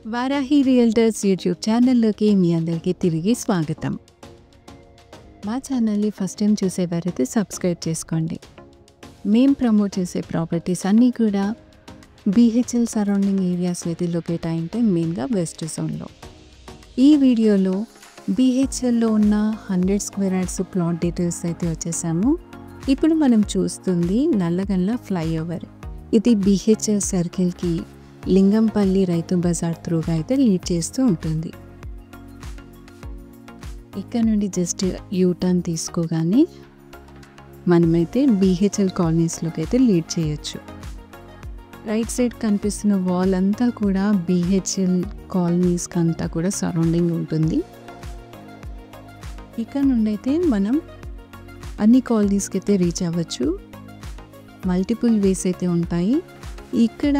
Varahi realtors YouTube ఛానల్లోకి మీ అందరికీ తిరిగి స్వాగతం. మా ఛానల్ని ఫస్ట్ టైం చూసేవారైతే సబ్స్క్రైబ్ చేసుకోండి. మేము ప్రమోట్ చేసే ప్రాపర్టీస్ అన్నీ కూడా బీహెచ్ఎల్ సరౌండింగ్ ఏరియాస్లో అయితే లొకేట్ అయి ఉంటాయి, మెయిన్గా వెస్ట్ జోన్లో. ఈ వీడియోలో బీహెచ్ఎల్లో ఉన్న 100 స్క్వేర్ యార్డ్స్ ప్లాట్ డీటెయిల్స్ అయితే వచ్చేసాము. ఇప్పుడు మనం చూస్తుంది నల్లగండ్ల ఫ్లైఓవర్. ఇది బీహెచ్ఎల్ సర్కిల్కి లింగంపల్లి రైతు బజార్ త్రూగా అయితే లీడ్ చేస్తూ ఉంటుంది. ఇక్కడ నుండి జస్ట్ యూటర్న్ తీసుకోగానే మనమైతే బీహెచ్ఎల్ కాలనీస్లోకి అయితే లీడ్ చేయొచ్చు. రైట్ సైడ్ కనిపిస్తున్న వాల్ అంతా కూడా బీహెచ్ఎల్ కాలనీస్కి అంతా కూడా సరౌండింగ్ ఉంటుంది. ఇక్కడ నుండి అయితే మనం అన్ని కాలనీస్కి అయితే రీచ్ అవ్వచ్చు. మల్టిపుల్ వేస్ అయితే ఉంటాయి. ఇక్కడ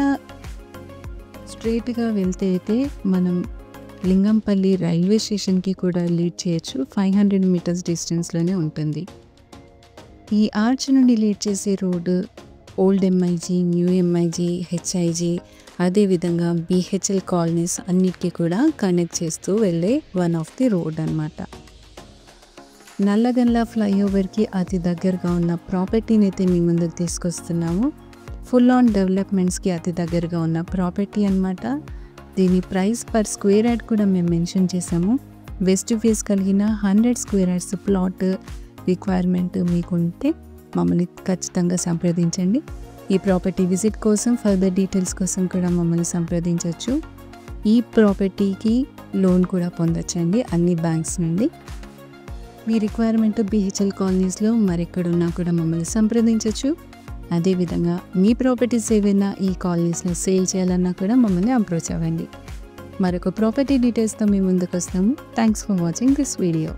స్ట్రైట్గా వెళ్తే అయితే మనం లింగంపల్లి రైల్వే స్టేషన్కి కూడా లీడ్ చేయొచ్చు. 500 మీటర్స్ డిస్టెన్స్లోనే ఉంటుంది. ఈ ఆర్చ్ నుండి లీడ్ చేసే road old MIG, new MIG, HIG, అదేవిధంగా బీహెచ్ఎల్ కాలనీస్ అన్నిటికీ కూడా కనెక్ట్ చేస్తూ వెళ్ళే వన్ ఆఫ్ ది రోడ్ అన్నమాట. నల్లగండ్ల ఫ్లైఓవర్కి అతి దగ్గరగా ఉన్న ప్రాపర్టీని అయితే మీ ముందుకు తీసుకొస్తున్నాము. ఫుల్ ఆన్ డెవలప్మెంట్స్కి అతి దగ్గరగా ఉన్న ప్రాపర్టీ అన్నమాట. దీని ప్రైస్ పర్ స్క్వేర్ యార్డ్ కూడా మేము మెన్షన్ చేసాము. వెస్ట్ ఫేస్ కలిగిన 100 స్క్వేర్ యార్డ్స్ ప్లాట్ రిక్వైర్మెంట్ మీకు ఉంటే మమ్మల్ని ఖచ్చితంగా సంప్రదించండి. ఈ ప్రాపర్టీ విజిట్ కోసం, ఫర్దర్ డీటెయిల్స్ కోసం కూడా మమ్మల్ని సంప్రదించవచ్చు. ఈ ప్రాపర్టీకి లోన్ కూడా పొందొచ్చండి అన్ని బ్యాంక్స్ నుండి. మీ రిక్వైర్మెంట్ బీహెచ్ఎల్ కాలనీస్లో మరెక్కడున్నా కూడా మమ్మల్ని సంప్రదించవచ్చు. అదేవిధంగా మీ ప్రాపర్టీస్ ఏవైనా ఈ కాలనీస్లో సేల్ చేయాలన్నా కూడా మమ్మల్ని అప్రోచ్ అవ్వండి. మరొక ప్రాపర్టీ డీటెయిల్స్తో మీ ముందుకు వస్తాము. Thanks for watching this video.